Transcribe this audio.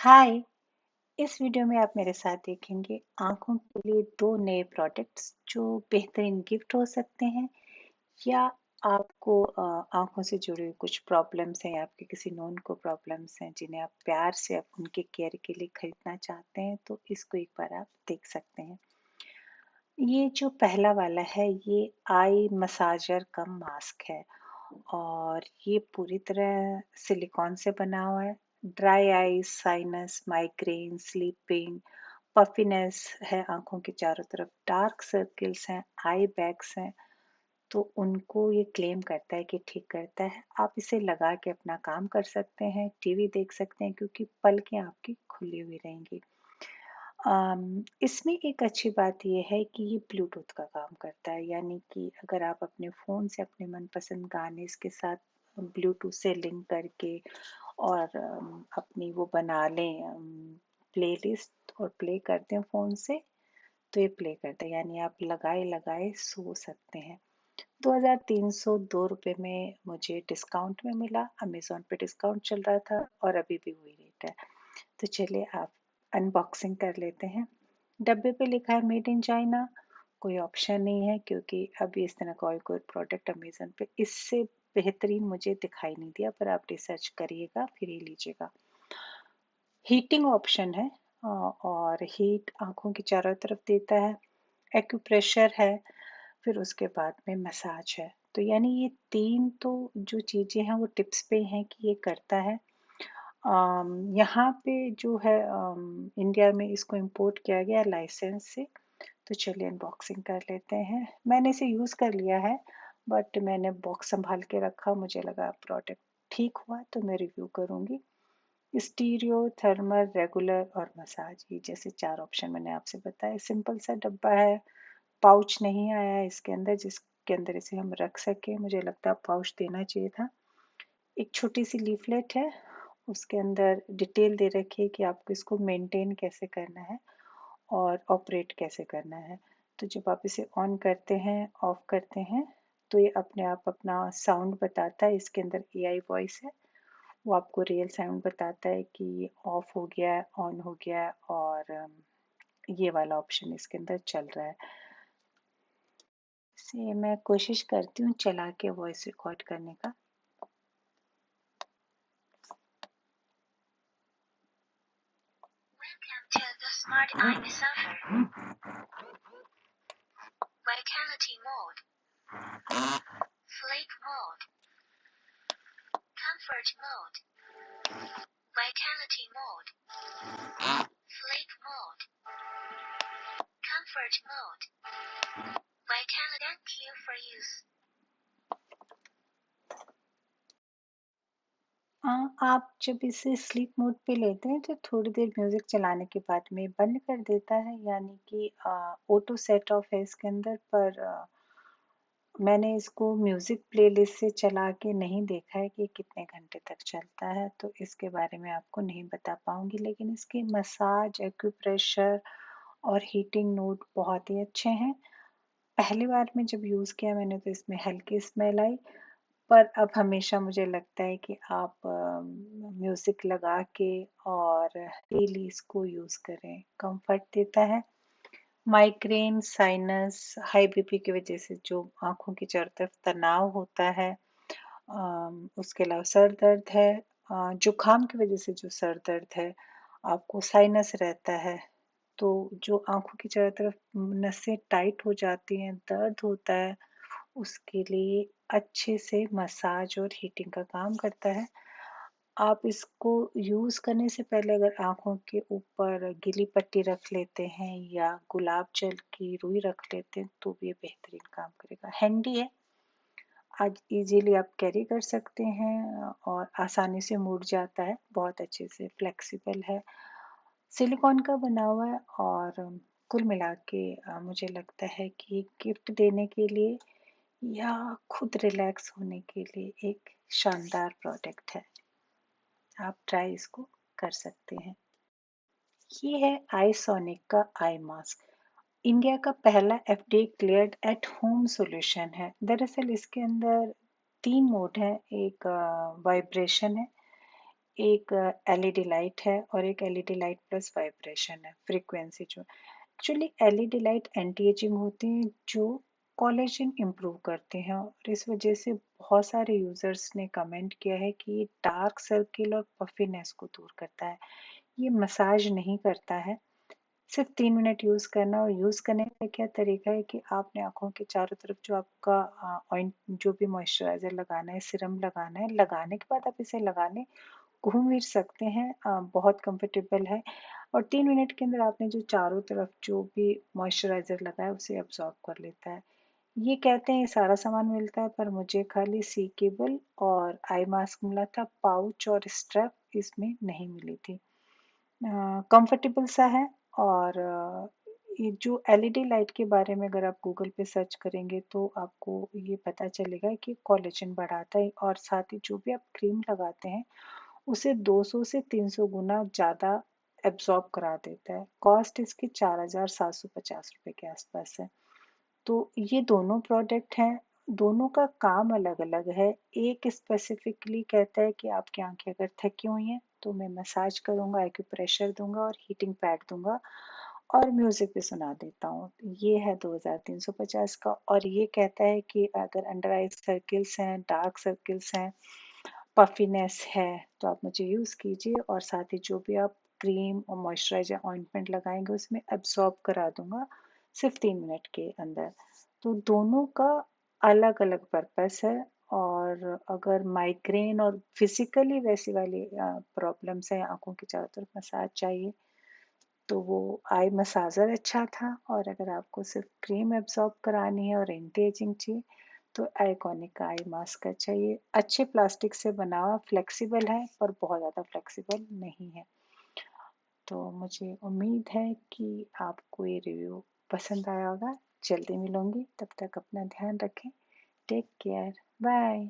हाय। इस वीडियो में आप मेरे साथ देखेंगे आंखों के लिए दो नए प्रोडक्ट्स जो बेहतरीन गिफ्ट हो सकते हैं या आपको आंखों से जुड़ी हुई कुछ प्रॉब्लम्स हैं या आपके किसी नोन को प्रॉब्लम्स हैं जिन्हें आप प्यार से आप उनके केयर के लिए खरीदना चाहते हैं तो इसको एक बार आप देख सकते हैं। ये जो पहला वाला है ये आई मसाजर कम मास्क है और ये पूरी तरह सिलिकॉन से बना हुआ है। Dry eyes, sinus, migraine, sleeping, puffiness है आंखों के चारों तरफ, डार्क सर्कल्स हैं, आई बैग्स हैं, तो उनको ये क्लेम करता है कि ठीक करता है। आप इसे लगा के अपना काम कर सकते हैं, टीवी देख सकते हैं क्योंकि पलकें आपकी खुली हुई रहेंगी। इसमें एक अच्छी बात ये है कि ये ब्लूटूथ का काम करता है, यानी कि अगर आप अपने फ़ोन से अपने मनपसंद गाने इसके साथ ब्लूटूथ से लिंक करके और अपनी वो बना लें प्लेलिस्ट और प्ले करते हैं फ़ोन से, तो ये प्ले करता है, यानी आप लगाए लगाए सो सकते हैं। 2302 रुपये में मुझे डिस्काउंट में मिला। अमेज़न पे डिस्काउंट चल रहा था और अभी भी वही रेट है। तो चलिए आप अनबॉक्सिंग कर लेते हैं। डब्बे पे लिखा है मेड इन चाइना, कोई ऑप्शन नहीं है क्योंकि अभी इस तरह का और कोई प्रोडक्ट अमेज़न पे इससे बेहतरीन मुझे दिखाई नहीं दिया, पर आप रिसर्च करिएगा फिर ही लीजिएगा। हीटिंग ऑप्शन है और हीट आँखों के चारों तरफ देता है, एक्यूप्रेशर है, फिर उसके बाद में मसाज है। तो यानी ये 3 तो जो चीज़ें हैं वो टिप्स पे हैं कि ये करता है। यहाँ पे जो है इंडिया में इसको इम्पोर्ट किया गया है लाइसेंस से। तो चलिए अनबॉक्सिंग कर लेते हैं। मैंने इसे यूज़ कर लिया है बट मैंने बॉक्स संभाल के रखा, मुझे लगा प्रोडक्ट ठीक हुआ तो मैं रिव्यू करूँगी। स्टीरियो, थर्मल, रेगुलर और मसाज, ये जैसे 4 ऑप्शन मैंने आपसे बताए। सिंपल सा डब्बा है, पाउच नहीं आया है इसके अंदर जिसके अंदर इसे हम रख सकें। मुझे लगता है पाउच देना चाहिए था। एक छोटी सी लीफलेट है, उसके अंदर डिटेल दे रखी है कि आपको इसको मेंटेन कैसे करना है और ऑपरेट कैसे करना है। तो जब आप इसे ऑन करते हैं, ऑफ करते हैं, तो ये अपने आप अपना साउंड बताता है। इसके अंदर एआई वॉइस है, वो आपको रियल साउंड बताता है कि ये ऑफ हो गया है, ऑन हो गया है और ये वाला ऑप्शन इसके अंदर चल रहा है। इसे मैं कोशिश करती हूँ चला के वॉइस रिकॉर्ड करने का। Welcome to the Smart Eye Massager. Vitality Mode, Sleep Mode, Comfort Mode, Vitality Mode, Sleep Mode, Comfort Mode, Vitality. Thank you for use. आप जब इसे स्लीप मोड पे लेते हैं तो थोड़ी देर म्यूजिक चलाने के बाद में बंद कर देता है, यानी कि ऑटो सेट ऑफ है इसके अंदर। पर मैंने इसको म्यूजिक प्लेलिस्ट से चला के नहीं देखा है कि कितने घंटे तक चलता है, तो इसके बारे में आपको नहीं बता पाऊंगी। लेकिन इसके मसाज, एक्यूप्रेशर और हीटिंग नोट बहुत ही अच्छे हैं। पहली बार में जब यूज़ किया मैंने तो इसमें हल्की स्मेल आई, पर अब हमेशा मुझे लगता है कि आप म्यूज़िक लगा के और डेली इसको यूज़ करें, कंफर्ट देता है। माइग्रेन, साइनस, हाई बीपी की वजह से जो आंखों की चारों तरफ तनाव होता है, उसके अलावा सर दर्द है, जुकाम की वजह से जो सर दर्द है, आपको साइनस रहता है, तो जो आंखों की चारों तरफ नसें टाइट हो जाती हैं, दर्द होता है, उसके लिए अच्छे से मसाज और हीटिंग का काम करता है। आप इसको यूज़ करने से पहले अगर आँखों के ऊपर गीली पट्टी रख लेते हैं या गुलाब जल की रुई रख लेते हैं तो भी ये बेहतरीन काम करेगा। हैंडी है, आज इजीली आप कैरी कर सकते हैं और आसानी से मुड़ जाता है, बहुत अच्छे से फ्लेक्सिबल है, सिलिकॉन का बना हुआ है और कुल मिला के मुझे लगता है कि गिफ्ट देने के लिए या खुद रिलैक्स होने के लिए एक शानदार प्रोडक्ट है। आप ट्राई इसको कर सकते हैं। ये है आईसोनिक का आई मास्क। इंडिया का पहला FDA cleared at home solution है। दरअसल इसके अंदर 3 मोड है, एक वाइब्रेशन है, एक एलईडी लाइट है और एक एलईडी लाइट प्लस वाइब्रेशन है, फ्रीक्वेंसी जो actually LED light anti ageing होती हैं जो कोलेजन इम्प्रूव करते हैं, और इस वजह से बहुत सारे यूजर्स ने कमेंट किया है कि ये डार्क सर्किल और पफिनेस को दूर करता है। ये मसाज नहीं करता है, सिर्फ 3 मिनट यूज करना। और यूज करने का क्या तरीका है कि आपने आंखों के चारों तरफ जो आपका ऑइंट जो भी मॉइस्चराइजर लगाना है, सिरम लगाना है, लगाने के बाद आप इसे लगाने घूम फिर सकते हैं, बहुत कंफर्टेबल है। और 3 मिनट के अंदर आपने जो चारों तरफ जो भी मॉइस्चराइजर लगाया उसे अब्जॉर्ब कर लेता है। ये कहते हैं ये सारा सामान मिलता है, पर मुझे खाली सी केबल और आई मास्क मिला था, पाउच और स्ट्रैप इसमें नहीं मिली थी। कंफर्टेबल सा है। और ये जो एलईडी लाइट के बारे में अगर आप गूगल पे सर्च करेंगे तो आपको ये पता चलेगा कि कोलेजन बढ़ाता है, और साथ ही जो भी आप क्रीम लगाते हैं उसे 200 से 300 गुना ज़्यादा एब्जॉर्ब करा देता है। कॉस्ट इसकी 4,750 रुपये के आसपास है। तो ये दोनों प्रोडक्ट हैं, दोनों का काम अलग अलग है। एक स्पेसिफिकली कहता है कि आपकी आंखें अगर थकी हुई हैं तो मैं मसाज करूंगा, एक्यूप्रेशर दूंगा और हीटिंग पैड दूंगा और म्यूजिक भी सुना देता हूँ। ये है 2,350 का। और ये कहता है कि अगर अंडर आई सर्किल्स हैं, डार्क सर्किल्स हैं, पफीनेस है, तो आप मुझे यूज़ कीजिए, और साथ ही जो भी आप क्रीम और मॉइस्चराइजर ऑइंटमेंट लगाएंगे उसमें एब्जॉर्ब करा दूंगा सिर्फ 3 मिनट के अंदर। तो दोनों का अलग अलग पर्पस है। और अगर माइग्रेन और फिजिकली वैसी वाली प्रॉब्लम्स है, आंखों की चारों तरफ मसाज चाहिए, तो वो आई मसाजर अच्छा था। और अगर आपको सिर्फ क्रीम एब्जॉर्ब करानी है और एंटी एजिंग चाहिए तो आइकॉनिक का आई मास्क का चाहिए। अच्छे प्लास्टिक से बना हुआ, फ्लेक्सिबल है पर बहुत ज़्यादा फ्लेक्सिबल नहीं है। तो मुझे उम्मीद है कि आपको ये रिव्यू पसंद आया होगा। जल्दी मिलूंगी, तब तक अपना ध्यान रखें। Take care, bye.